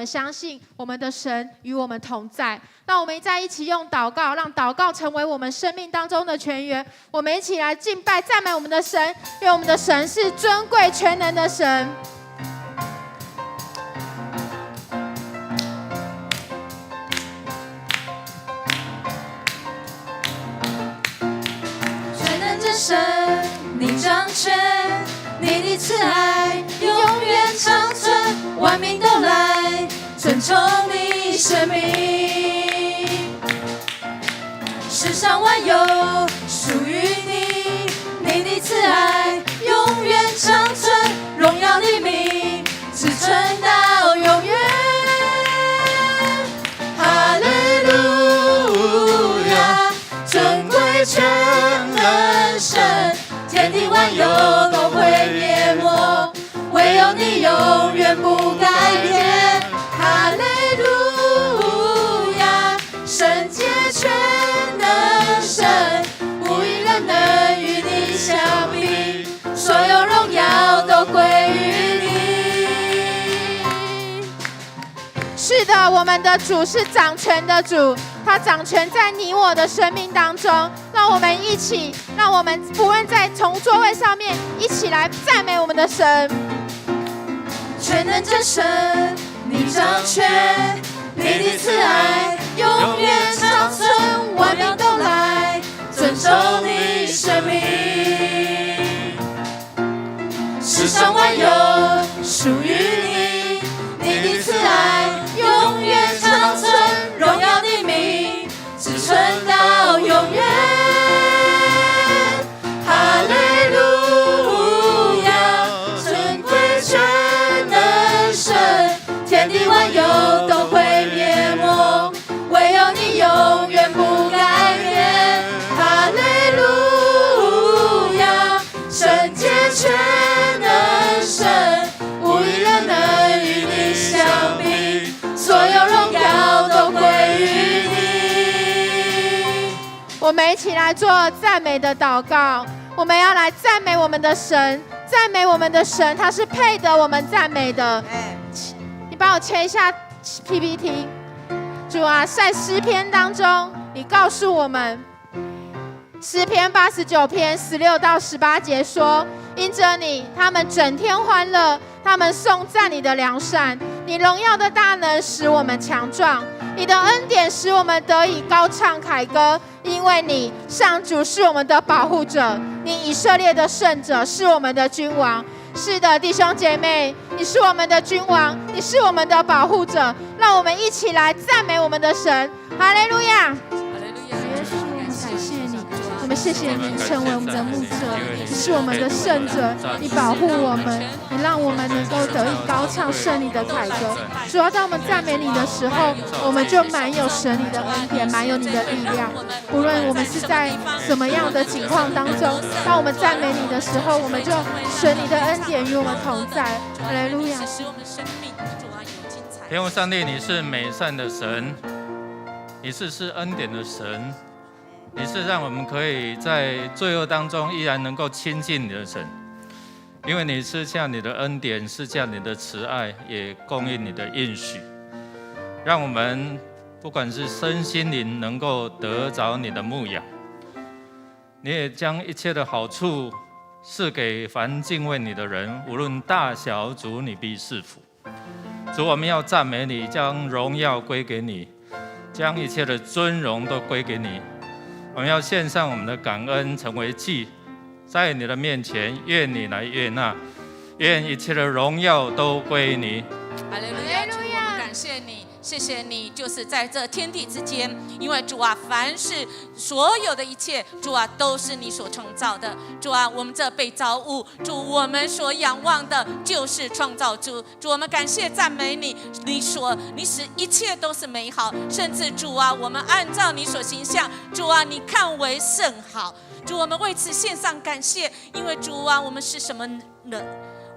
们相信我们的神与我们同在。让我们在一起用祷告，让祷告成为我们生命当中的泉源。我们一起来敬拜赞美我们的神，因为我们的神是尊贵全能的神。全能的神，你掌权，你的慈爱永远长存，万民都来尊崇你生命。世上万有属于你，你的慈爱永远长存，荣耀的名直存到永远。哈利路亚，尊贵全能神，天地万有都会灭没，唯有你永远不改变。哈利路亚，圣洁全能神，无一人能与你相比，所有荣耀都归于你。是的，我们的主是掌权的主，他掌权在你我的生命当中。让我们一起，让我们不论在从座位上面一起来赞美我们的神。全能真神，你掌权，你的慈爱永远长存，万民都来尊重你生命。世上万有属于你，你的慈爱永远长存，荣耀的名直存到永远。哈利路亚，尊贵全能神，天地万有都会灭没，唯有你永远不改变。哈利路亚，圣洁全能神，无一人能与你相比，所有荣耀都归于你。我们一起来做赞美的祷告，我们要来赞美我们的神，赞美我们的神，他是配得我们赞美的。你帮我切一下 PPT。主啊，在诗篇当中，你告诉我们，诗篇89篇16到18节说：因着你，他们整天欢乐，他们颂赞你的良善，你荣耀的大能使我们强壮，你的恩典使我们得以高唱凯歌。因为你上主是我们的保护者，你以色列的圣者是我们的君王。是的，弟兄姐妹，你是我们的君王，你是我们的保护者。让我们一起来赞美我们的神。哈利路亚！耶稣，我们感谢你，我们谢谢你成为我们的牧者，你是我们的圣者，你保护我们，你让我们能够得以高唱圣你的凯歌。主要当我们赞美你的时候，我们就满有神你的恩典，满有你的力量。无论我们是在什么样的情况当中，当我们赞美你的时候，我们就神你的恩典与我们同在。哈利路亚！天父上帝，你是美善的神，你是恩典的神，你是让我们可以在罪恶当中依然能够亲近你的神，因为你赐下你的恩典，赐下你的慈爱，也供应你的应许，让我们不管是身心灵能够得着你的牧养。你也将一切的好处赐给凡敬畏你的人，无论大小，主你必赐福。主，我们要赞美你，将荣耀归给你，将一切的尊荣都归给你。我们要献上我们的感恩，成为祭，在你的面前，愿你来悦纳，愿一切的荣耀都归你。哈利路亚！主，我们感谢你，谢谢你，就是在这天地之间，因为主啊，凡是所有的一切，主啊，都是你所创造的。主啊，我们这被造物，主，我们所仰望的就是创造主。主，我们感谢赞美你，你使一切都是美好，甚至主啊，我们按照你所形象，主啊，你看为甚好。主，我们为此献上感谢，因为主啊，我们是什么人？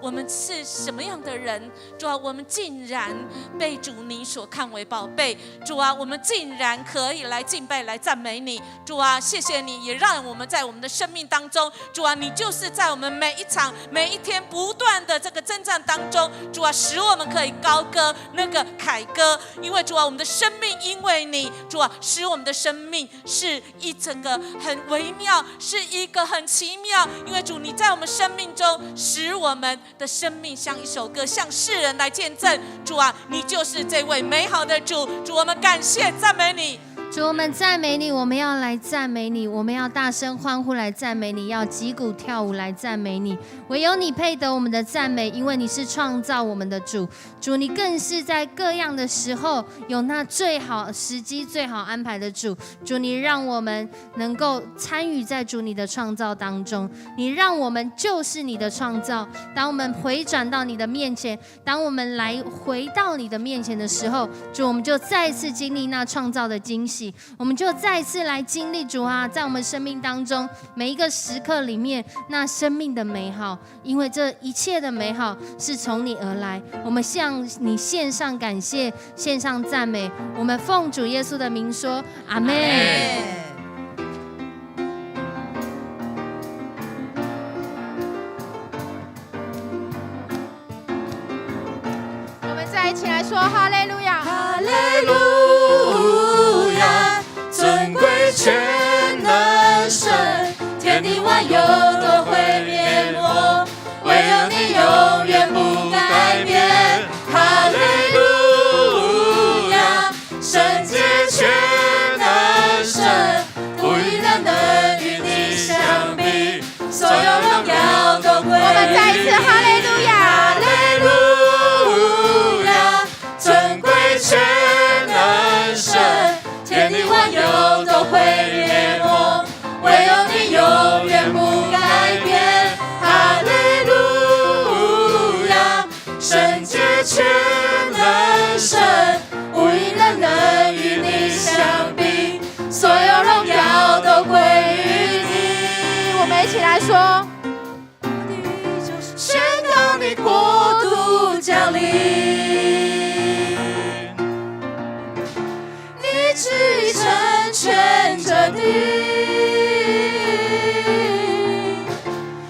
我们是什么样的人？主啊，我们竟然被主你所看为宝贝。主啊，我们竟然可以来敬拜、来赞美你。主啊，谢谢你，也让我们在我们的生命当中，主啊，你就是在我们每一场、每一天不断的这个征战当中，主啊，使我们可以高歌那个凯歌。因为主啊，我们的生命因为你，主啊，使我们的生命是一整个很微妙，是一个很奇妙。因为主，你在我们生命中，使我们的生命像一首歌，向世人来见证。主啊，你就是这位美好的主。主，我们感谢赞美你。主，我们赞美你，我们要来赞美你，我们要大声欢呼来赞美你，要击鼓跳舞来赞美你。唯有你配得我们的赞美，因为你是创造我们的主。主，你更是在各样的时候有那最好时机、最好安排的主。主，你让我们能够参与在主你的创造当中，你让我们就是你的创造。当我们回转到你的面前，当我们来回到你的面前的时候，主，我们就再次经历那创造的惊喜。我们就再次来经历主啊，在我们生命当中每一个时刻里面那生命的美好，因为这一切的美好是从你而来。我们向你献上感谢，献上赞美，我们奉主耶稣的名说阿们。我们再一起来说哈利路亚，哈利路亚，尊贵全能神，天地万有都会灭没，唯有你永远不改变。哈利路亚，圣洁全能神，无一人能与你相比，所有荣耀都归于你。我们再一次哈利路亚，哈利路亚，尊贵全能神，天地万有都会灭没，唯有你永远不改变。哈利路亚，圣洁全能神，无一人能与你相比，所有荣耀都归于你。我们一起来说，宣告你国度降临，你旨意成全这地，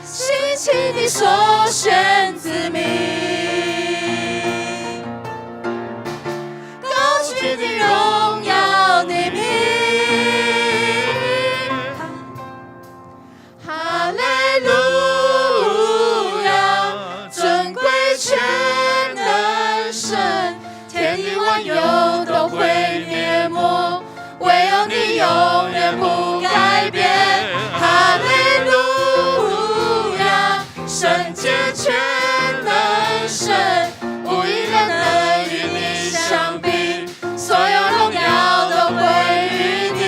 兴起你所选子民，高举你荣耀的名。哈利路亚，尊贵全能神，天地万有都会灭没，唯有你永远不改变。哈利路亚，圣洁全能神，无一人能与你相比，所有荣耀都归于你。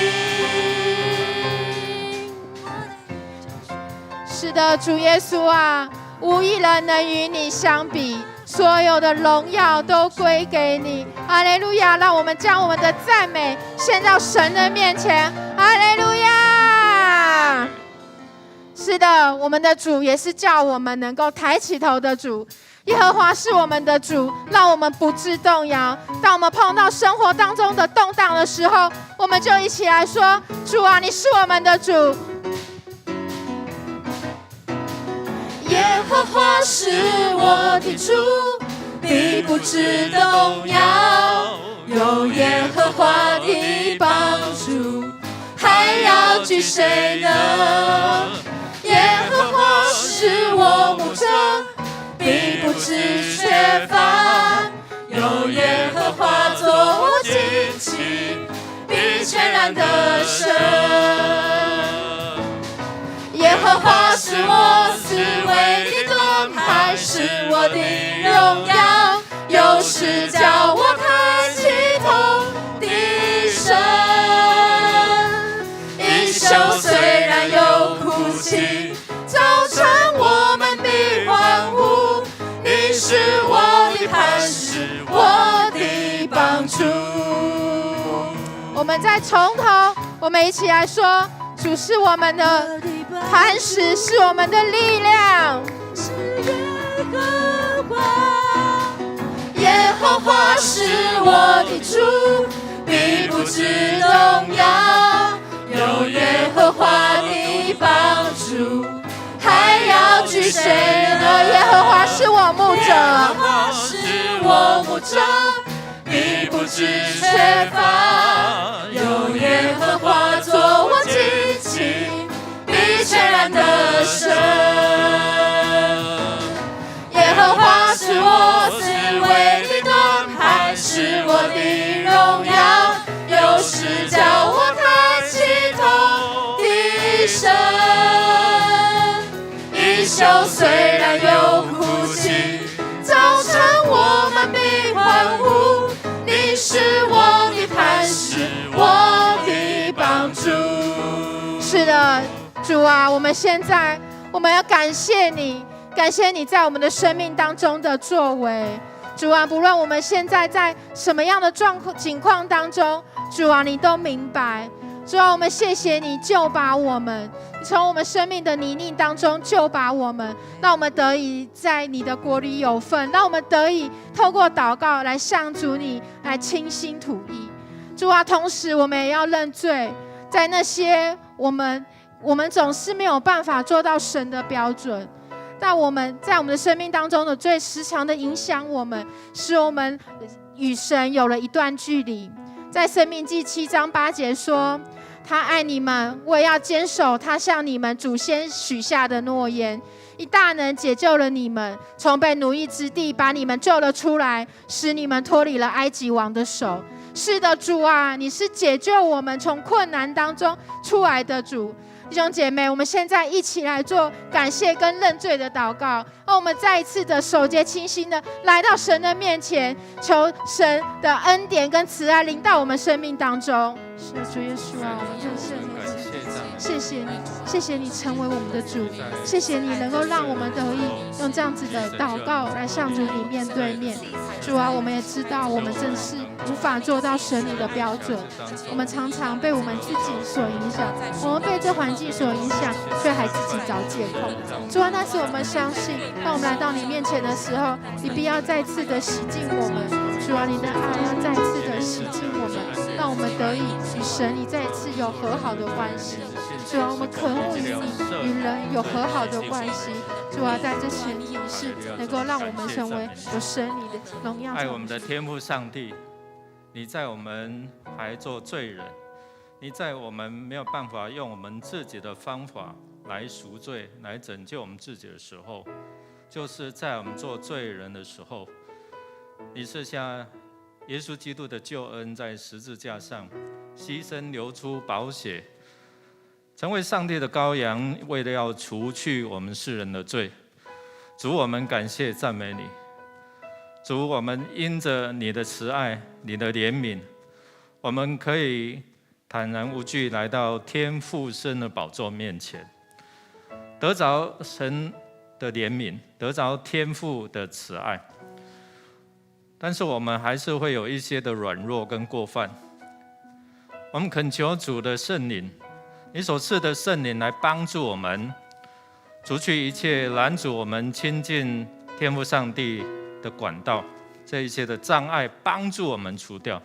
是的，主耶稣啊，无一人能与你相比，所有的荣耀都归给你。哈利路亚！让我们将我们的赞美献到神的面前。哈利路亚！是的，我们的主也是叫我们能够抬起头的主。耶和华是我们的主，让我们不致动摇。当我们碰到生活当中的动荡的时候，我们就一起来说：主啊，你是我们的主。耶和华是我的主，必不致动摇。有耶和华的帮助，还要惧谁呢？耶和华是我牧者，必不致缺乏。有耶和华作我旌旗，必全然得胜。耶和华是我思维的盾牌，是我的荣耀，有时叫我抬起头的神。一宿虽然有哭泣，早晨我们必欢呼。你是我的磐石，我的帮助。我们再从头，我们一起来说：主是我们的磐石，是我们的力量。是耶和华，耶和华是我的主，必不致动摇。有耶和华的帮助，还要惧谁呢？耶和华是我牧者，耶和华是我牧者，必不致缺乏。有耶和华做我旌旗，必全然得胜。耶和华是我思维的盾牌，是我的荣耀，有时叫我抬起头的神。一宿虽然有哭泣，早晨我们必欢呼。你是我的磐石，我的帮助。是的，主啊，我们现在要感谢你，感谢你在我们的生命当中的作为。主啊，不论我们现在在什么样的情况当中，主啊，你都明白。主啊，我们谢谢你救拔我们，你从我们生命的泥泞当中救拔我们，让我们得以在你的国里有份，让我们得以透过祷告来向主你来倾心吐意。主啊，同时我们也要认罪，在那些我们总是没有办法做到神的标准，但我们在我们的生命当中的罪时常的影响我们，使我们与神有了一段距离。在申命记7章8节说，他爱你们，我也要坚守他向你们祖先许下的诺言，以大能解救了你们，从被奴役之地把你们救了出来，使你们脱离了埃及王的手。是的，主啊，你是解救我们从困难当中出来的主。弟兄姐妹，我们现在一起来做感谢跟认罪的祷告，让我们再一次的手洁清心的来到神的面前，求神的恩典跟慈爱临到我们生命当中。是的，主耶稣啊，我们认识你，谢谢你，谢谢你成为我们的主，谢谢你能够让我们得以用这样子的祷告来向主你面对面。主啊，我们也知道我们真是无法做到神你的标准，我们常常被我们自己所影响，我们被这环境所影响，却还自己找借口。主啊，但是我们相信，当我们来到你面前的时候，你必要再次的洗净我们。主啊，你的爱要再次的洗净我们，让我们得以与神你再次有和好的关系。主啊，我们渴慕与你与人有和好的关系。主啊，在这前提是能够让我们成为有神你的荣耀。爱我们的天父上帝，你在我们还做罪人，你在我们没有办法用我们自己的方法来赎罪、来拯救我们自己的时候，就是在我们做罪人的时候，你赐下耶稣基督的救恩，在十字架上牺牲流出宝血，成为上帝的羔羊，为了要除去我们世人的罪。主，我们感谢赞美你。主，我们因着你的慈爱、你的怜悯，我们可以坦然无惧来到天父神的宝座面前，得着神的怜悯，得着天父的慈爱。但是我们还是会有一些的软弱跟过犯，我们恳求主的圣灵，你所赐的圣灵来帮助我们，除去一切拦阻我们亲近天父上帝的管道，这一切的障碍，帮助我们除掉。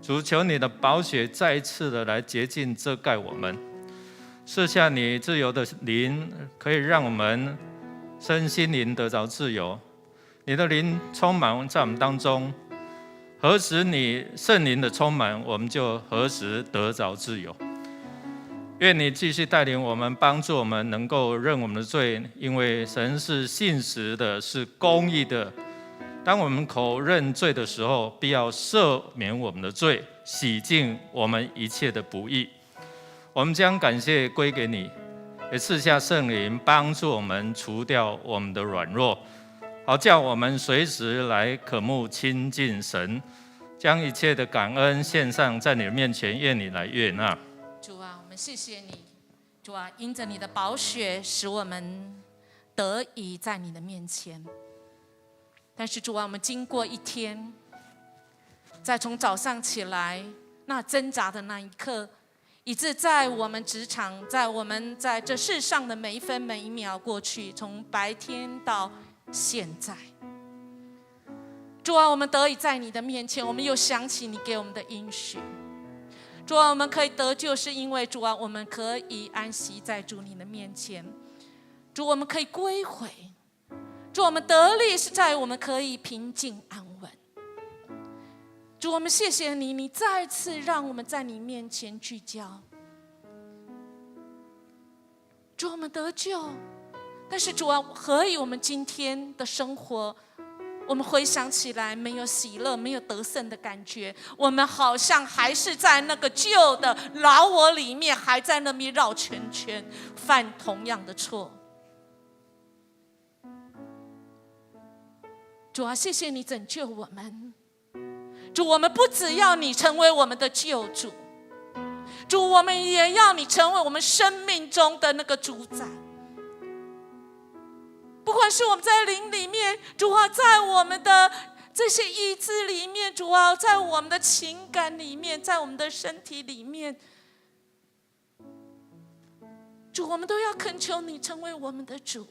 主，求你的宝血再一次的来洁净遮盖我们，赐下你自由的灵，可以让我们身心灵得着自由。你的灵充满在我们当中，何时你圣灵的充满，我们就何时得着自由。愿你继续带领我们，帮助我们能够认我们的罪，因为神是信实的，是公义的。当我们口认罪的时候，必要赦免我们的罪，洗净我们一切的不义。我们将感谢归给你，也赐下圣灵帮助我们除掉我们的软弱，好叫我们随时来渴慕亲近神，将一切的感恩献上在你的面前，愿你来悦纳。主啊，我们谢谢你。主啊，因着你的宝血，使我们得以在你的面前。但是主啊，我们经过一天，在从早上起来那挣扎的那一刻，以致在我们职场，在我们在这世上的每一分每一秒过去，从白天到现在。主啊，我们得以在你的面前，我们又想起你给我们的应许。主啊，我们可以得救，是因为主啊，我们可以安息在主你的面前。主，我们可以归回。主，我们得力是在我们可以平静安稳。主，我们谢谢你，你再次让我们在你面前聚焦。主，我们得救，但是主啊，何以我们今天的生活，我们回想起来没有喜乐，没有得胜的感觉，我们好像还是在那个旧的老我里面，还在那边绕圈圈，犯同样的错。主啊，谢谢你拯救我们。主，我们不只要你成为我们的救主，主，我们也要你成为我们生命中的那个主宰。不管是我们在灵里面，主啊，在我们的这些意志里面，主啊，在我们的情感里面，在我们的身体里面，主，我们都要恳求你成为我们的主。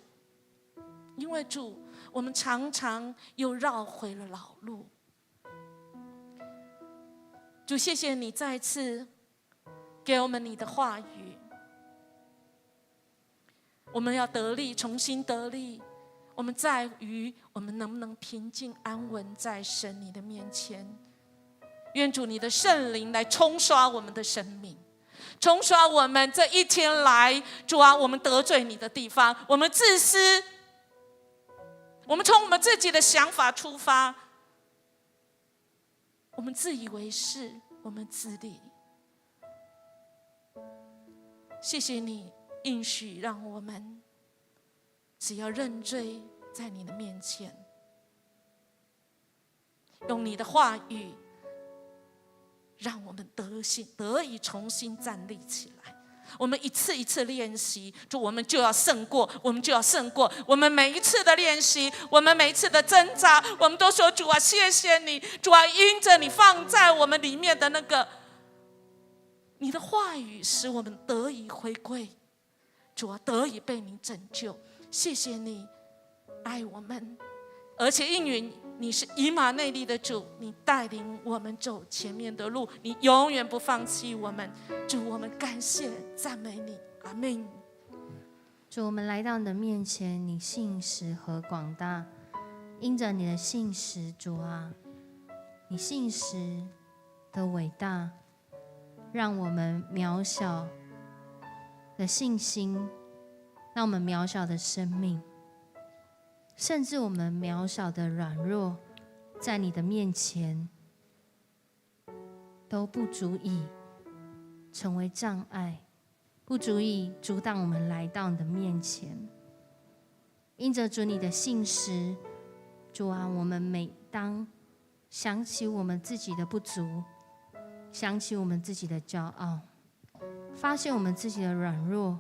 因为主，我们常常又绕回了老路。主，谢谢你再次给我们你的话语，我们要得力，重新得力。我们在于我们能不能平静安稳在神你的面前。愿主你的圣灵来冲刷我们的生命，冲刷我们这一天来，主啊，我们得罪你的地方，我们自私，我们从我们自己的想法出发，我们自以为是，我们自利。谢谢你应许让我们只要认罪在你的面前，用你的话语让我们得以重新站立起来。我们一次一次练习，主，我们就要胜过，我们就要胜过。我们每一次的练习，我们每一次的挣扎，我们都说，主啊，谢谢你，主啊，因着你放在我们里面的那个你的话语，使我们得以回归，主啊，得以被你拯救。谢谢你爱我们，而且应允你是以马内利的主，你带领我们走前面的路，你永远不放弃我们。主，我们感谢赞美你，阿们。主，我们来到你的面前，你信实和广大，因着你的信实，主啊，你信实的伟大，让我们渺小的信心，让我们渺小的生命，甚至我们渺小的软弱，在你的面前都不足以成为障碍，不足以阻挡我们来到你的面前。因着主你的信实，主啊，我们每当想起我们自己的不足，想起我们自己的骄傲，发现我们自己的软弱，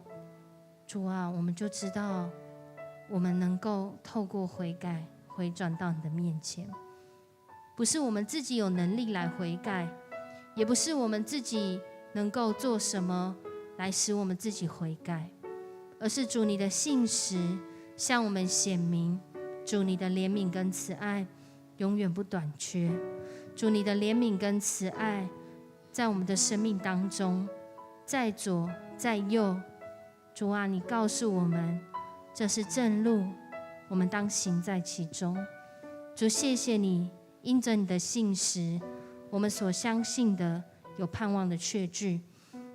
主啊，我们就知道我们能够透过悔改回转到你的面前。不是我们自己有能力来悔改，也不是我们自己能够做什么来使我们自己悔改，而是主你的信实向我们显明，主你的怜悯跟慈爱永远不短缺。主你的怜悯跟慈爱在我们的生命当中，在左在右，主啊，你告诉我们这是正路，我们当行在其中。主，谢谢你，因着你的信实，我们所相信的有盼望的确据，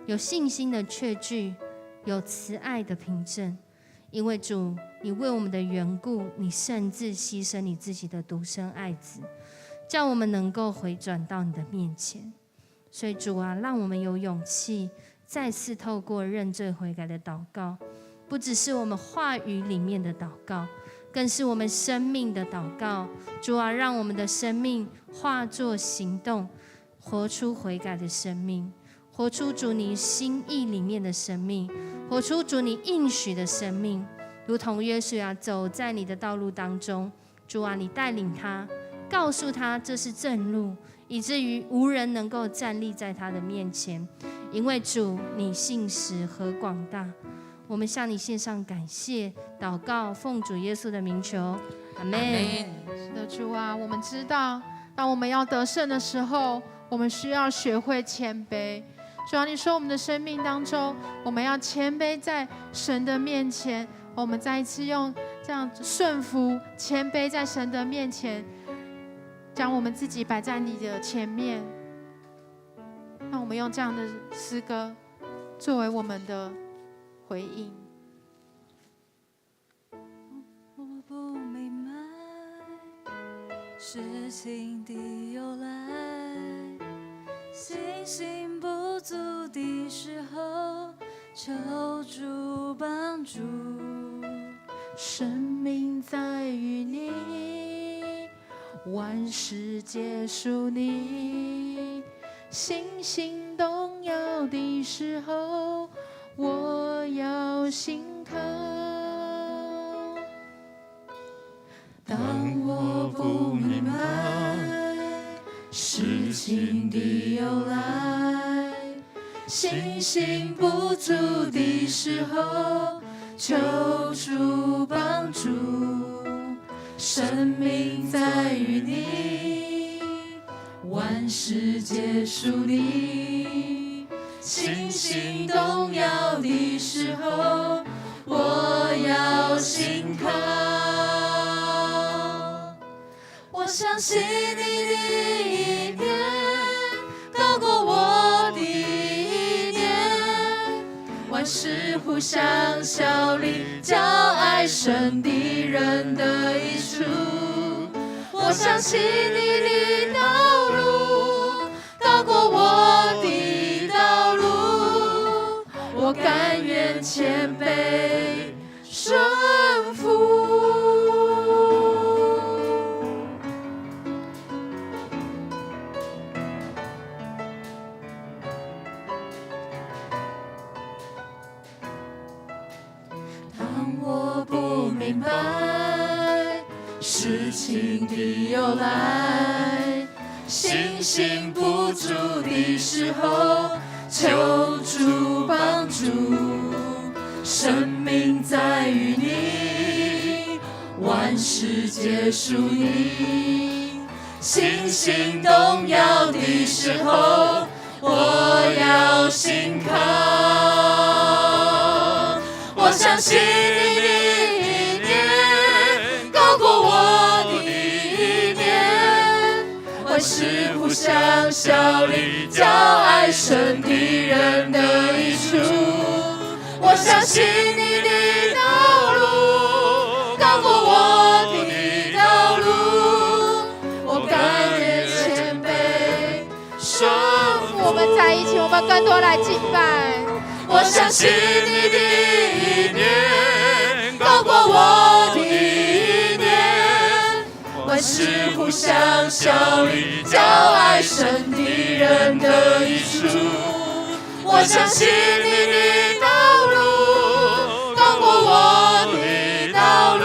有信心的确据，有慈爱的凭证。因为主，你为我们的缘故，你甚至牺牲你自己的独生爱子，叫我们能够回转到你的面前。所以主啊，让我们有勇气再次透过认罪悔改的祷告，不只是我们话语里面的祷告，更是我们生命的祷告。主啊，让我们的生命化作行动，活出悔改的生命，活出主你心意里面的生命，活出主你应许的生命。如同约书亚走在你的道路当中，主啊，你带领他，告诉他这是正路，以至于无人能够站立在他的面前。因为主你信实和广大，我们向你献上感谢祷告，奉主耶稣的名求，阿们。是的，主啊，我们知道，当我们要得胜的时候，我们需要学会谦卑。主啊，你说我们的生命当中，我们要谦卑在神的面前。我们再一次用这样顺服、谦卑在神的面前，将我们自己摆在你的前面。让我们用这样的诗歌作为我们的回应。我不明白事情的由来，信心不足的时候，求主帮助。生命在于你，万事皆属你。信心动摇的时候，我要信靠。当我不明白事情的由来，信心不足的时候，求主帮助。生命在于你，万事皆属你。信心动摇的时候，我要信靠。我相信你的意念高过我的意念，万事互相效力，叫爱神的人得益处。我相信你的道路高过我的道路，我甘愿谦卑顺服。明白事情的由来，信心不足的时候，求主帮助。生命在于你，万事皆属你。信心动摇的时候，我要信靠。我相信你的意念高过我的意念，万事互相效力，叫爱神的人得益处。我相信你的道路高过我的道路，我甘愿谦卑顺服。我们在一起，我们更多来敬拜。我相信你的意念高过我的意念，万事互相效力，叫爱神的人得益处。我相信你的道路高过我的道路，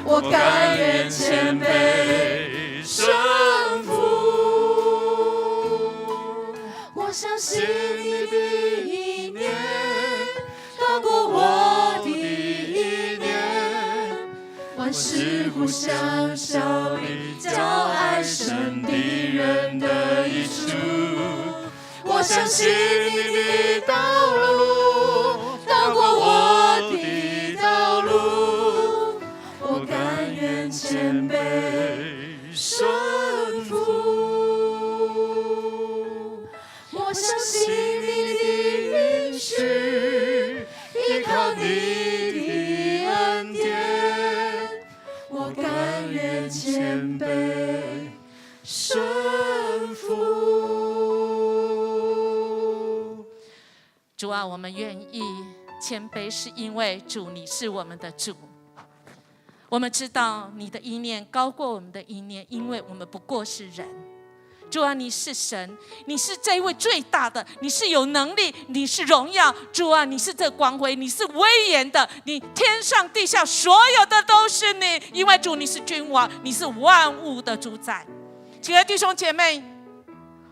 我甘愿谦卑顺服。我相信你的意念高过我的意念，万事互相效力，叫爱神的人得益处。我相信你的道路高过我的道路，我甘愿谦卑顺服。我相信你的应许，依靠你的恩典，我甘愿谦卑顺服。主啊，我们愿意谦卑，是因为主你是我们的主。我们知道你的意念高过我们的意念，因为我们不过是人。主啊，你是神，你是这位最大的，你是有能力，你是荣耀。主啊，你是这光辉，你是威严的，你天上地下所有的都是你，因为主你是君王，你是万物的主宰。亲爱的弟兄姐妹，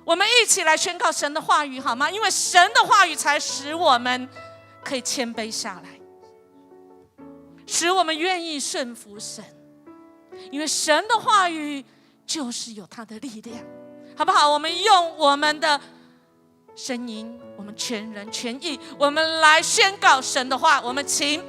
我们一起来宣告神的话语好吗？因为神的话语才使我们可以谦卑下来，使我们愿意顺服神。因为神的话语就是有它的力量，好不好？我们用我们的声音，我们全人全意，我们来宣告神的话。我们请，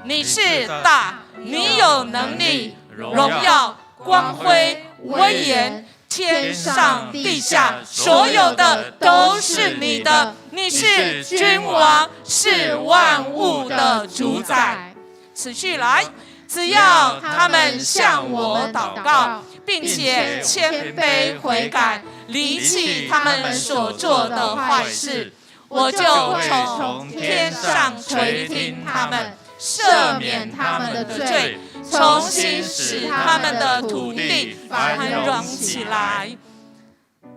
你是大，你有能力、荣耀、光辉、威严，天上地下所有的都是你的，你是君王，是万物的主宰。持续来，只要他们向我祷告，并且谦卑悔改，离弃他们所做的坏事，我就从天上垂听他们，赦免他们的罪，重新使他们的土地繁荣起来。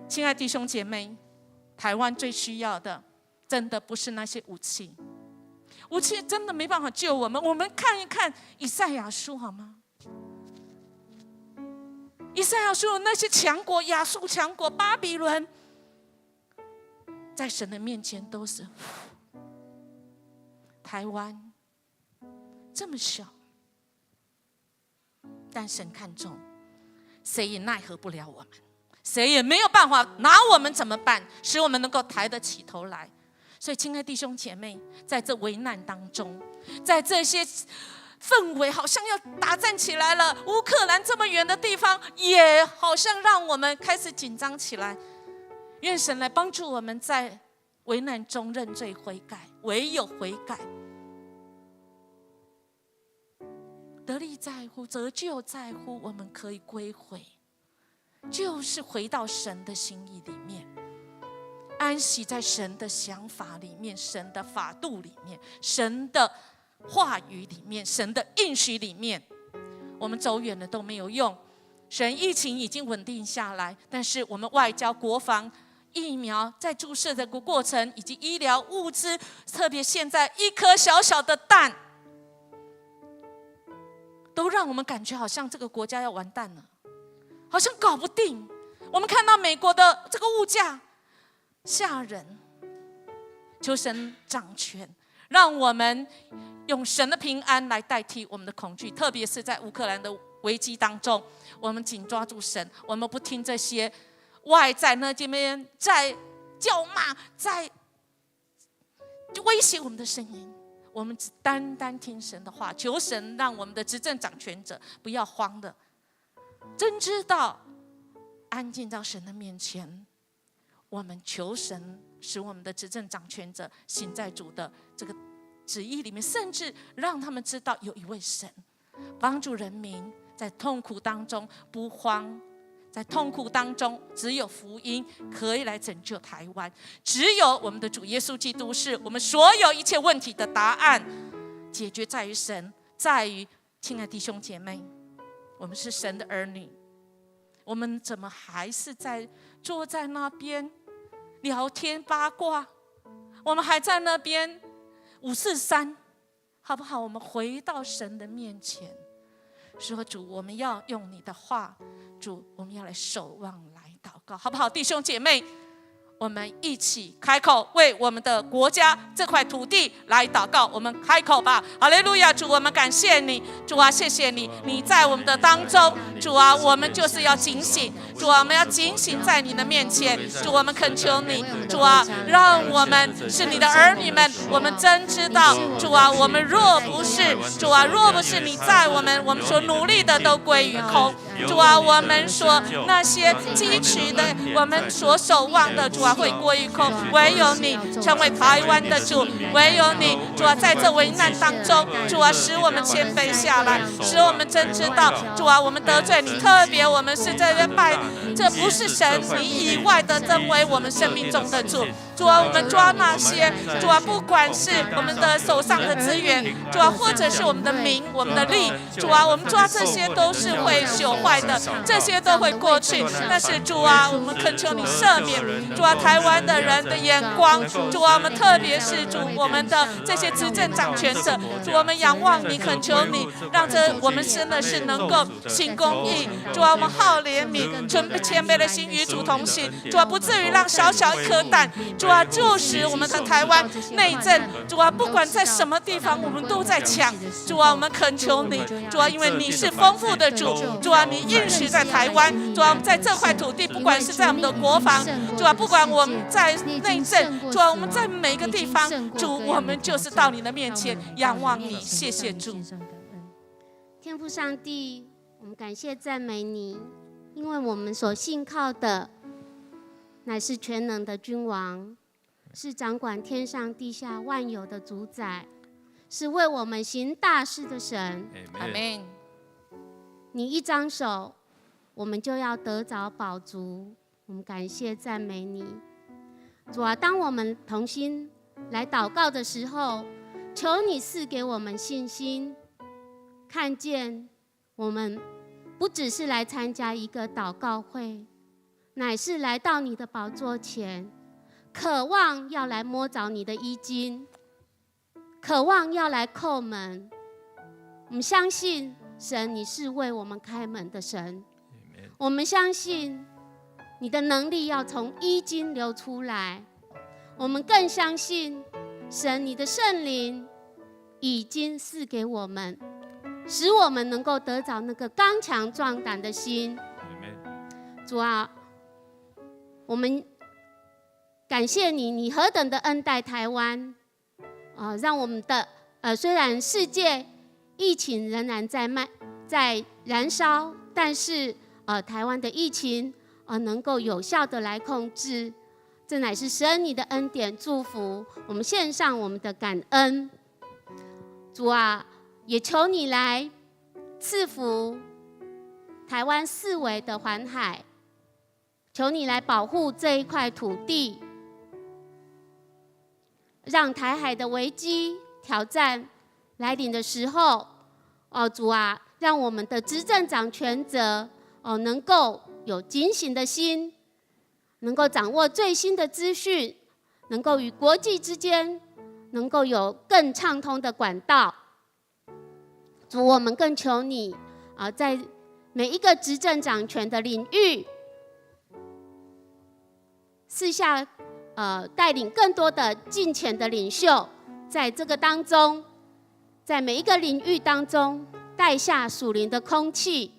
亲爱的弟兄姐妹，台湾最需要的真的不是那些武器，武器真的没办法救我们。我们看一看以赛亚书好吗？以赛亚书那些强国，亚述强国、巴比伦，在神的面前都是。台湾这么小，但神看重，谁也奈何不了我们，谁也没有办法拿我们怎么办，使我们能够抬得起头来。所以亲爱的弟兄姐妹，在这危难当中，在这些氛围好像要打战起来了，乌克兰这么远的地方也好像让我们开始紧张起来。愿神来帮助我们在危难中认罪悔改，唯有悔改，得力在乎，得救在乎，我们可以归回，就是回到神的心意里面，安息在神的想法里面，神的法度里面，神的话语里面，神的应许里面。我们走远了都没有用，神疫情已经稳定下来，但是我们外交、国防、疫苗在注射的过程，以及医疗物资，特别现在一颗小小的蛋，都让我们感觉好像这个国家要完蛋了，好像搞不定。我们看到美国的这个物价吓人，求神掌权，让我们用神的平安来代替我们的恐惧，特别是在乌克兰的危机当中，我们紧抓住神，我们不听这些外在那边在叫骂、在威胁我们的声音，我们只单单听神的话，求神让我们的执政掌权者不要慌的，真知道安静到神的面前。我们求神使我们的执政掌权者行在主的这个旨意里面，甚至让他们知道有一位神帮助人民在痛苦当中不慌，在痛苦当中只有福音可以来拯救台湾，只有我们的主耶稣基督是我们所有一切问题的答案。解决在于神，在于亲爱的弟兄姐妹，我们是神的儿女，我们怎么还是坐在那边聊天八卦？我们还在那边543，好不好？我们回到神的面前，说主，我们要用你的话，主，我们要来守望，来祷告，好不好？弟兄姐妹，我们一起开口为我们的国家这块土地来祷告。我们开口吧。哈利路亚！主，我们感谢你，主啊，谢谢你，你在我们的当中，主啊，我们就是要警醒，主啊，我们要警醒在你的面前，主，我们恳求你，主啊，让我们是你的儿女们，我们真知道，主啊，我们若不是，主啊，若不是你在我们所努力的都归于空，主啊，我们说那些汲取的，我们所守望的，主啊，会归于空，唯有你成为台湾的主，唯有你，主啊，在这危难当中，主啊，使我们谦卑下来，使我们真知道，主啊，我们得罪你，特别我们是在拜，这不是神你以外的真为我们生命中的主。主啊，我们抓那些，主啊，不管是我们的手上的资源，主啊，或者是我们的名、我们的利，主啊，我们抓这些都是会朽坏的，这些都会过去。但是主啊，我们恳求你赦免，主啊，台湾的人的眼光，主啊，我们特别是主我们的这些执政掌权者，主我们仰望你，恳求你，让这我们真的是能够行公义，主啊，我们好怜悯，存谦卑的心与主同行，主啊，不至于让小小一颗蛋。主啊，就使我们的台湾内政，主啊，不管在什么地方，我们都在抢。主啊，我们恳求你，主啊，因为你是丰富的主，主啊，你应许在台湾，主啊，在这块土地，不管是在我们的国防，主啊，不管我们在内政，主啊，我们在每个地方，主，我们就是到你的面前仰望你，谢谢主。天父上帝，我们感谢赞美你，因为我们所信靠的乃是全能的君王，是掌管天上地下万有的主宰，是为我们行大事的神。阿们。你一张手，我们就要得着饱足。我们感谢赞美你，主啊！当我们同心来祷告的时候，求你赐给我们信心，看见我们不只是来参加一个祷告会，乃是来到你的宝座前，渴望要来摸着你的衣襟，渴望要来叩门。我们相信神，你是为我们开门的神。我们相信你的能力要从衣襟流出来。我们更相信神，你的圣灵已经赐给我们，使我们能够得着那个刚强壮胆的心。主啊，我们感谢你，你何等的恩待台湾，让我们的虽然世界疫情仍然在燃烧，但是台湾的疫情能够有效的来控制，这乃是神你的恩典祝福。我们献上我们的感恩。主啊，也求你来赐福台湾四围的环海，求你来保护这一块土地，让台海的危机挑战来临的时候，主啊，让我们的执政掌权者能够有警醒的心，能够掌握最新的资讯，能够与国际之间能够有更畅通的管道。主，我们更求你在每一个执政掌权的领域，私下带领更多的敬虔的领袖，在这个当中，在每一个领域当中带下属灵的空气，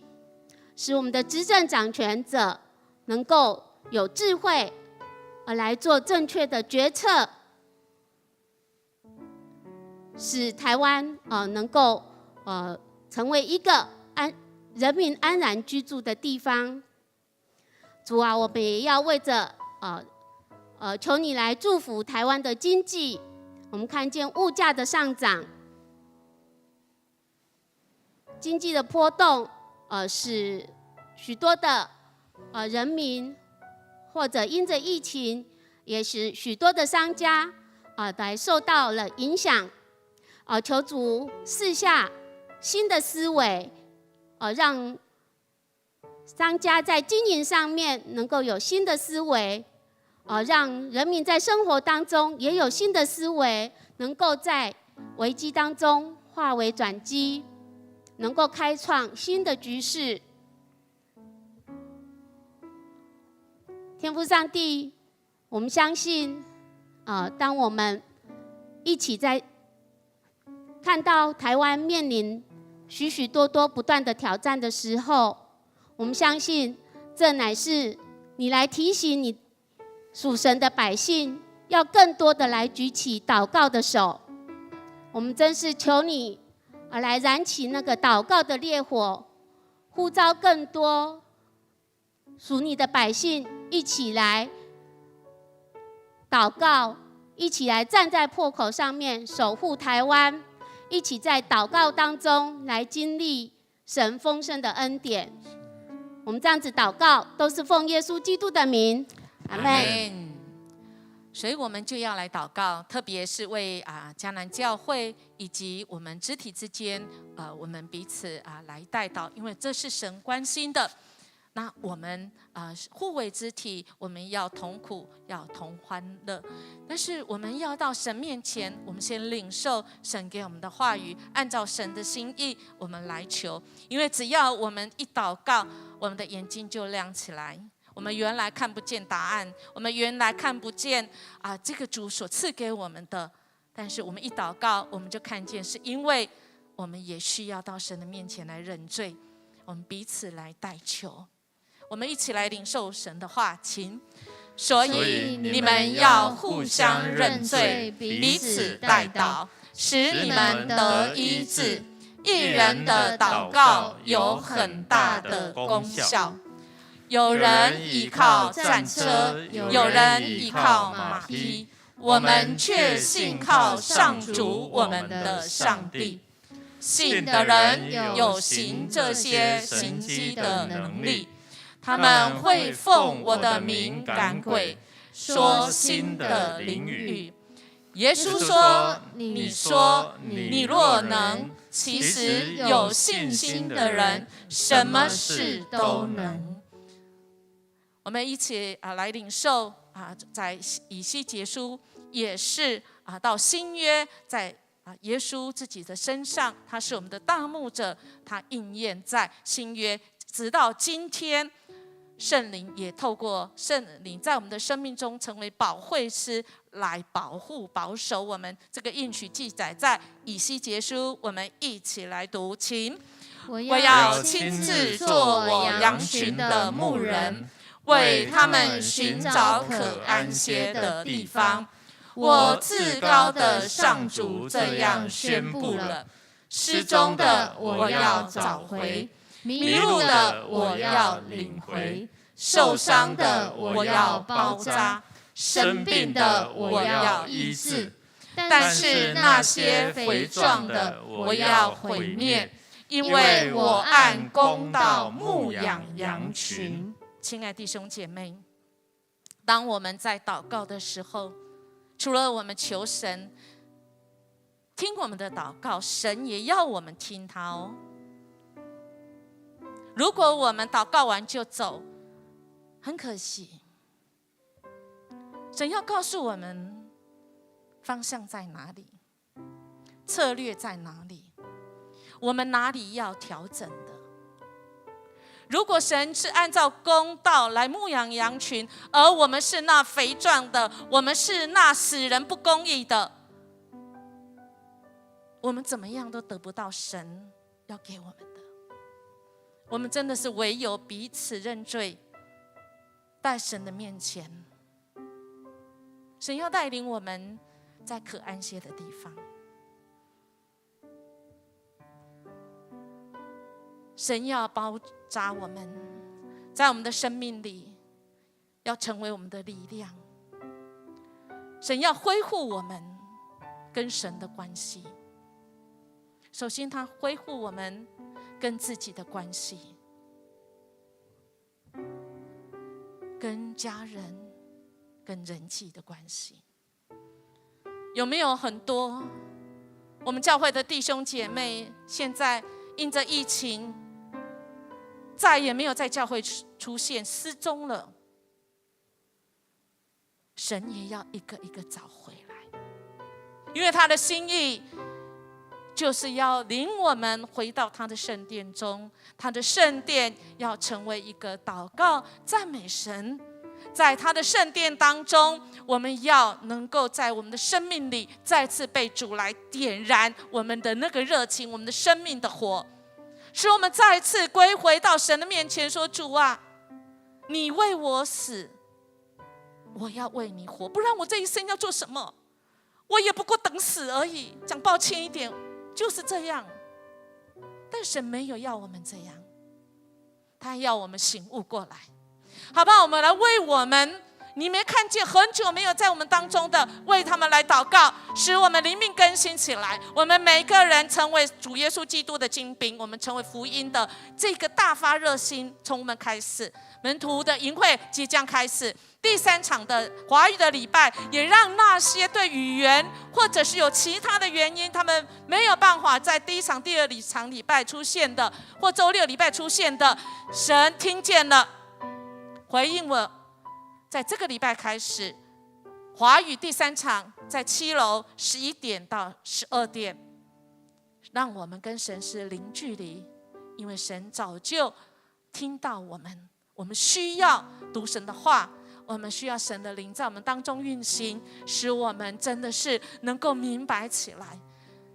使我们的执政掌权者能够有智慧来做正确的决策，使台湾能够成为一个人民安然居住的地方。主啊，我们也要为着求你来祝福台湾的经济。我们看见物价的上涨，经济的波动，使许多的人民，或者因着疫情，也使许多的商家来受到了影响。求主赐下新的思维，让商家在经营上面能够有新的思维，让人民在生活当中也有新的思维，能够在危机当中化为转机，能够开创新的局势。天父上帝，我们相信，当我们一起在看到台湾面临许许多多不断的挑战的时候，我们相信这乃是你来提醒你属神的百姓，要更多的来举起祷告的手。我们真是求你来燃起那个祷告的烈火，呼召更多属你的百姓一起来祷告，一起来站在破口上面守护台湾，一起在祷告当中来经历神丰盛的恩典。我们这样子祷告，都是奉耶稣基督的名，阿们。所以我们就要来祷告，特别是为迦南教会以及我们肢体之间，我们彼此来代祷，因为这是神关心的。那我们互为肢体，我们要同苦，要同欢乐。但是我们要到神面前，我们先领受神给我们的话语，按照神的心意，我们来求。因为只要我们一祷告，我们的眼睛就亮起来，我们原来看不见答案，我们原来看不见这个主所赐给我们的，但是我们一祷告，我们就看见，是因为我们也需要到神的面前来认罪，我们彼此来代求。我们一起来领受神的话，请。所以你们要互相认罪，彼此代祷，使你们得医治。一人的祷告有很大的功效。有人依靠战车，有人依靠马匹，我们却信靠上主我们的上帝。信的人有行这些行迹的能力。他们会奉我的名赶鬼，说新的灵语。耶稣说：“你说你若能，其实有信心的人，什么事都能。”我们一起来领受在以西结书也是到新约，在耶稣自己的身上，他是我们的大牧者，他应验在新约，直到今天。圣灵也透过圣灵在我们的生命中成为保惠师，来保护保守我们。这个应许记载在以西结书，我们一起来读，请。我要亲自做我羊群的牧人，为他们寻找可安歇的地方。我至高的上主这样宣布了：失踪的我要找回，迷路的我要领回，受伤的我要包扎，生病的我要医治。但是那些肥壮的我要毁灭，因为我按公道牧养羊群。亲爱弟兄姐妹，当我们在祷告的时候，除了我们求神听我们的祷告，神也要我们听他哦。如果我们祷告完就走，很可惜。神要告诉我们方向在哪里，策略在哪里，我们哪里要调整的。如果神是按照公道来牧养羊群，而我们是那肥壮的，我们是那使人不公义的，我们怎么样都得不到神要给我们的。我们真的是唯有彼此认罪，在神的面前，神要带领我们在可安歇的地方。神要包扎我们，在我们的生命里要成为我们的力量。神要恢复我们跟神的关系。首先他恢复我们跟自己的关系，跟家人，跟人际的关系。有没有很多我们教会的弟兄姐妹现在因着疫情再也没有在教会出现，失踪了？神也要一个一个找回来，因为他的心意就是要领我们回到他的圣殿中，他的圣殿要成为一个祷告赞美神。在他的圣殿当中，我们要能够在我们的生命里再次被主来点燃我们的那个热情，我们的生命的火，使我们再次归回到神的面前，说：主啊，你为我死，我要为你活，不然我这一生要做什么？我也不过等死而已。讲抱歉一点，就是这样。但神没有要我们这样，他要我们醒悟过来，好不好？我们来为我们你没看见很久没有在我们当中的，为他们来祷告，使我们灵命更新起来。我们每个人成为主耶稣基督的精兵，我们成为福音的这个大发热心，从我们开始。门徒的营会即将开始，第3场的华语的礼拜，也让那些对语言或者是有其他的原因，他们没有办法在第1场、第2场礼拜出现的，或周6礼拜出现的，神听见了，回应我。在这个礼拜开始，华语第3场在7楼11点到12点，让我们跟神是零距离，因为神早就听到我们，我们需要读神的话，我们需要神的灵在我们当中运行，使我们真的是能够明白起来。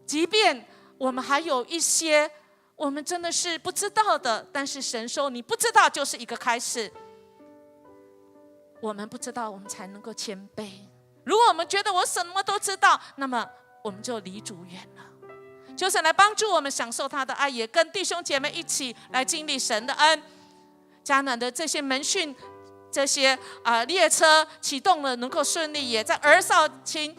即便我们还有一些我们真的是不知道的，但是神说你不知道就是一个开始。我们不知道，我们才能够谦卑。如果我们觉得我什么都知道，那么我们就离主远了。求神来帮助我们享受他的爱，也跟弟兄姐妹一起来经历神的恩。迦南的这些门训，这些列车启动了能够顺利，也在儿少亲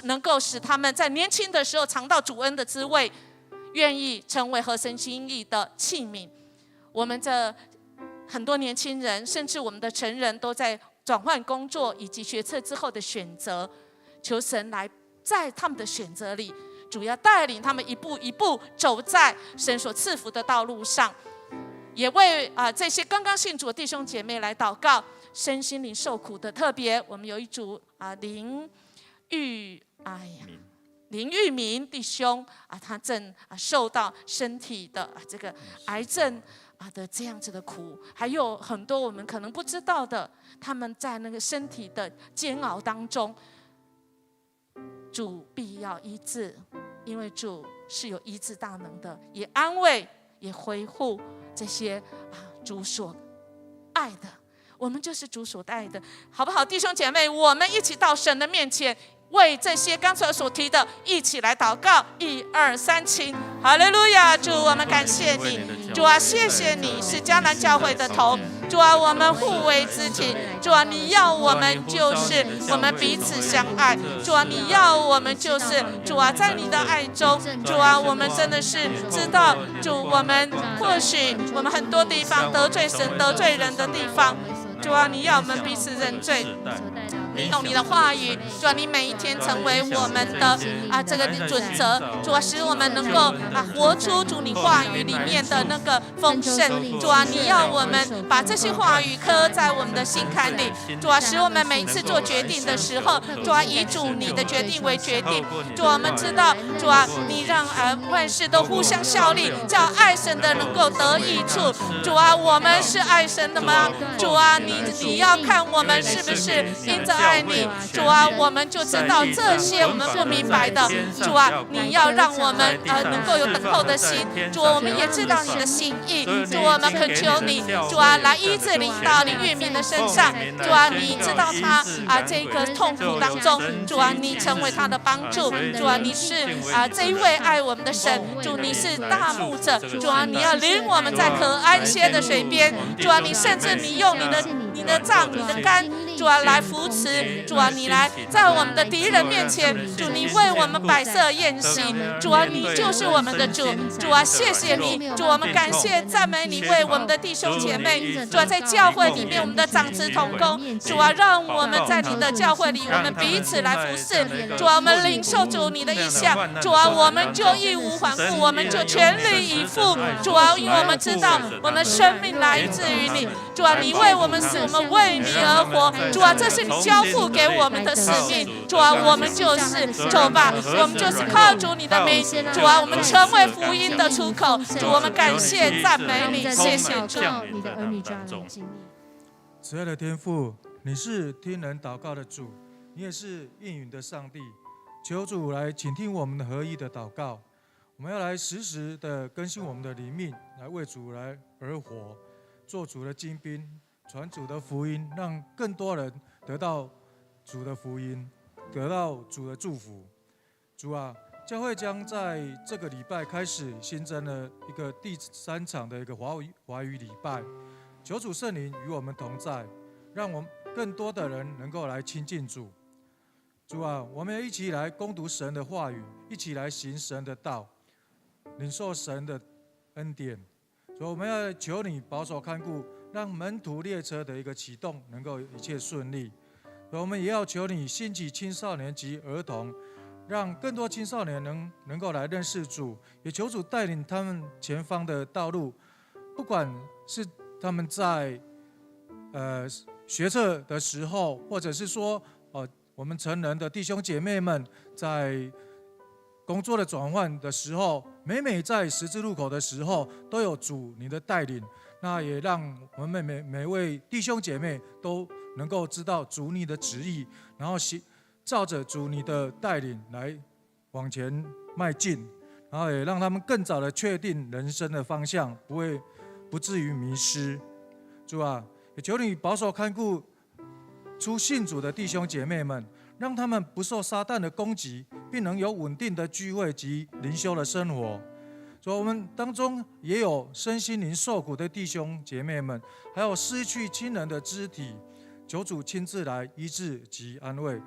能够使他们在年轻的时候尝到主恩的滋味，愿意成为合神心意的器皿。我们这很多年轻人，甚至我们的成人，都在转换工作以及学测之后的选择，求神来在他们的选择里，主要带领他们一步一步走在神所赐福的道路上。也为这些刚刚信主的弟兄姐妹来祷告，身心灵受苦的，特别我们有一组林玉明弟兄他正受到身体的这个癌症的这样子的苦，还有很多我们可能不知道的，他们在那个身体的煎熬当中，主必要医治，因为主是有医治大能的，也安慰也恢复这些主所爱的，我们就是主所爱的，好不好？弟兄姐妹，我们一起到神的面前，为这些刚才所提的一起来祷告。1、2、3，请！哈利路亚！主，我们感谢你，主啊，谢谢你是迦南教会的头，主啊，我们互为肢体，主啊，你要我们就是我们彼此相爱，主啊，你要我们就是主啊，在你的爱中，主啊，我们真的是知道，主，我们或许我们很多地方得罪神、得罪人的地方，主啊，你要我们彼此认罪。你用你的话语，主啊，你每一天成为我们的这个准则，主啊，使我们能够活出主你话语里面的那个丰盛，主啊，你要我们把这些话语刻在我们的心坎里，主啊，使我们每一次做决定的时候，主啊，以主你的决定为决定，主啊，我们知道，主啊，你让万事都互相效力，叫爱神的能够得益处，主啊，我们是爱神的吗？主啊，你要看我们是不是因着爱你，主啊，我们就知道这些我们不明白的，主啊，你要让我们能够有等候的心，主啊，我们也知道你的心意，主啊，我们恳求你，主啊，来医治临到林玉明的身上，主啊，你知道他这个痛苦当中，主啊，你成为他的帮助，主啊，你是这一位爱我们的神，主，你是大牧者，主啊，你要领我们在可安歇的水边，主啊，你甚至你用你的杖、你的竿，主啊，来扶持，主啊，你来在我们的敌人面前，主，你为我们摆设宴席，主啊，你就是我们的主，主啊，谢谢你，主，我们感谢赞美你，为我们的弟兄姐妹，主啊，在教会里面我们的长子同工，主啊，让我们在你的教会里，我们彼此来服侍，主啊，我们领受主你的意向，主啊，我们就义无反顾，我们就全力以赴，主啊，因为我们知道我们生命来自于你，主啊，你为我们死，我们为你而活，主啊，这是你交付给我们的使命，主啊，我们就是走吧，我们就是靠主你的名，主啊，我们成为福音的出口，主，我们感谢赞美你，谢谢主。你的儿女就要来经历。慈爱的天父，你是听人祷告的主，你也是应允的上帝。求主来倾听我们的合一的祷告，我们要来时时的更新我们的灵命，来为主来而活，做主的精兵，传主的福音，让更多人得到主的福音，得到主的祝福。主啊，教会将在这个礼拜开始新增了一个第3场的一个华语礼拜。求主圣灵与我们同在，让我们更多的人能够来亲近主。主啊，我们一起来攻读神的话语，一起来行神的道，领受神的恩典。所以我们要求你保守看顾，让门徒列车的一个启动能够一切顺利。所以我们也要求你兴起青少年及儿童，让更多青少年能够来认识主，也求主带领他们前方的道路，不管是他们在学测的时候，或者是说我们成人的弟兄姐妹们在工作的转换的时候，每在十字路口的时候，都有主你的带领，那也让我们每位弟兄姐妹都能够知道主你的旨意，然后照着主你的带领来往前迈进，然后也让他们更早的确定人生的方向，不至于迷失。主啊，也求你保守看顾初信主的弟兄姐妹们，让他们不受撒旦的攻击，并能有稳定的聚会及灵修的生活。主啊，我们当中也有身心灵受苦的弟兄姐妹们，还有失去亲人的肢体，求主亲自来医治及安慰。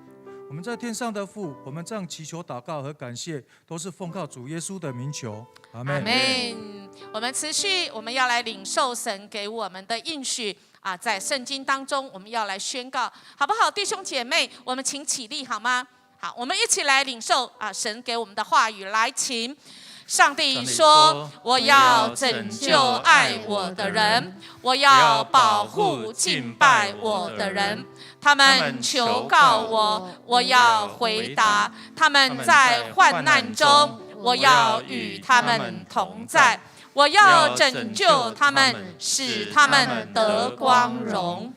我们在天上的父，我们这样祈求、祷告和感谢，都是奉靠主耶稣的名求。阿们。阿们。我们持续，我们要来领受神给我们的应许啊，在圣经当中，我们要来宣告，好不好？弟兄姐妹，我们请起立好吗？好，我们一起来领受啊，神给我们的话语，来，请。上帝说：“我要拯救爱我的人，我要保护敬拜我的人。他们求告我，我要回答；他们在患难中，我要与他们同在。我要拯救他们，使他们得光荣。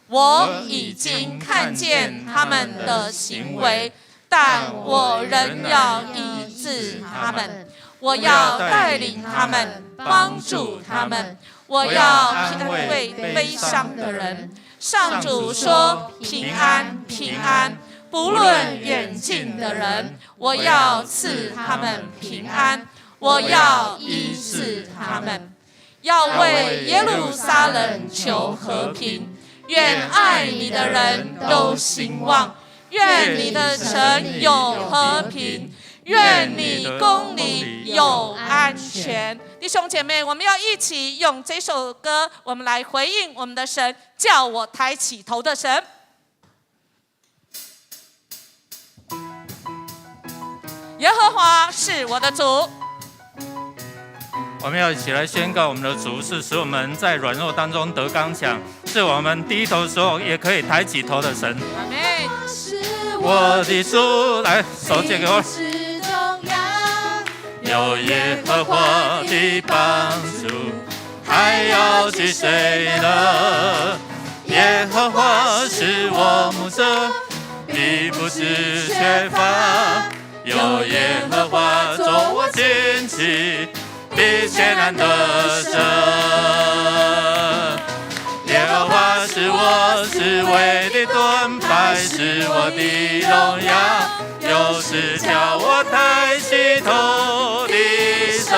我已经看见他们的行为，但我仍要医治他们。我要带领他们，帮助他们。我要安慰悲伤的人。上主说：平安，平安。不论远近的人，我要赐他们平安。我要医治他们。要为耶路撒冷求和平。愿爱你的人都兴旺。愿你的城有和平。愿你宫里有安全。弟兄姐妹，我们要一起用这首歌，我们来回应我们的神，叫我抬起头的神。耶和华是我的主。我们要一起来宣告，我们的主是使我们在软弱当中得刚强，是我们低头的时候也可以抬起头的神。阿们。我的主，来，手借给我。有耶和华的帮助，还要惧谁呢？耶和华是我牧者，必不致缺乏。有耶和华做我旌旗，必艰难得胜。耶和华是我智慧的盾牌，是我的荣耀，又是叫我抬起头的神。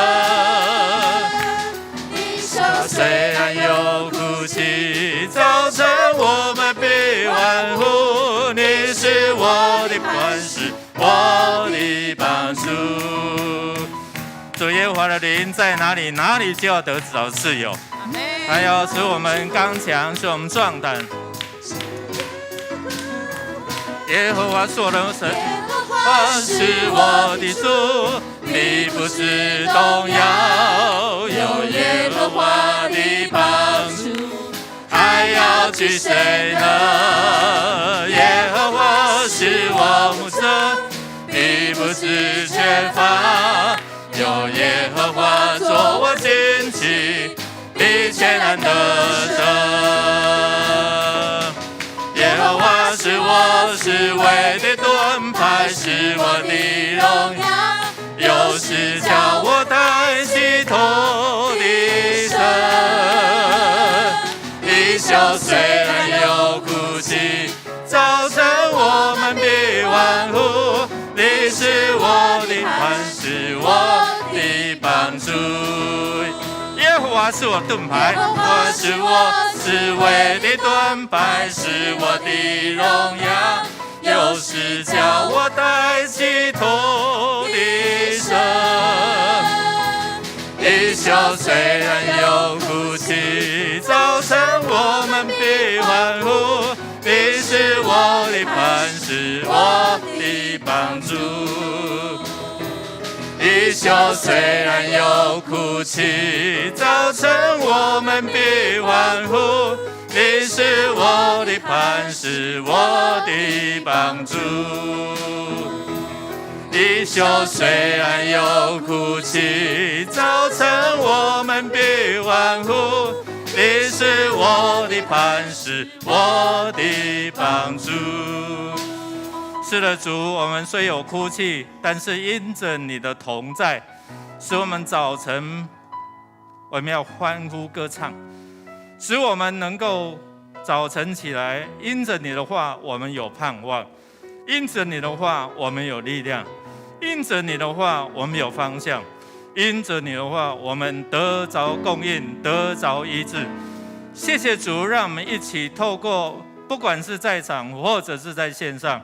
虽然有哭泣，早晨我们必欢呼。你是我的磐石，我的帮助。主耶和华的灵在哪里，哪里就要得着自由。他要使我们刚强，使我们壮胆。耶和华是我的神，他是我的主，必不致动摇。有耶和华的帮助，还要惧谁呢？耶和华是我牧者，必不致缺乏。有耶和华做我旌旗，必艰难得胜。耶和华是我是为的盾牌，是我的荣耀，又是叫我抬起头的神。地球虽然有哭泣，早晨我们必欢呼。你是我的磐石，我的帮助。耶和华是我盾牌，我是我智慧的盾牌，是我的荣耀，又是叫我抬起头的神。地球虽然有哭泣，早晨我们必欢呼。你是我的磐石，我的帮助。地球虽然有哭泣，早晨我们必欢呼。你是我的磐石，我的帮助。地球虽然有哭泣，早晨我们必欢呼。我的磐石，我的帮助。是的，主，我们虽有哭泣，但是因着你的同在，使我们早晨我们要欢呼歌唱，使我们能够早晨起来，因着你的话，我们有盼望；因着你的话，我们有力量；因着你的话，我们有方向；因着你的话，我们得着供应，得着医治。谢谢主，让我们一起透过，不管是在场或者是在线上，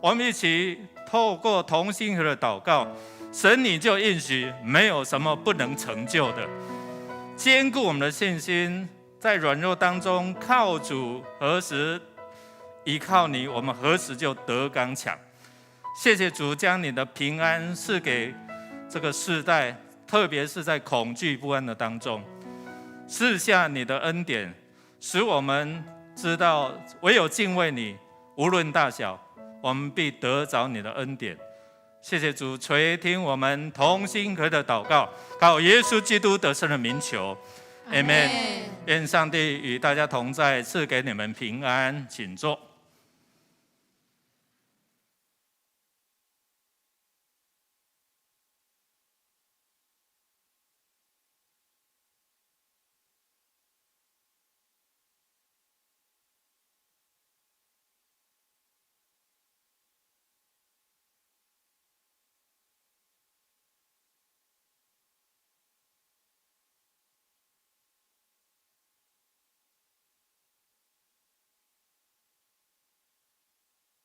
我们一起透过同心合的祷告，神你就应许没有什么不能成就的，坚固我们的信心，在软弱当中靠主，何时依靠你，我们何时就得刚强。谢谢主，将你的平安赐给这个世代，特别是在恐惧不安的当中，赐下你的恩典，使我们知道唯有敬畏你，无论大小，我们必得着你的恩典。谢谢主垂听我们同心合的祷告，靠耶稣基督得胜的名求， Amen。愿上帝与大家同在，赐给你们平安，请坐。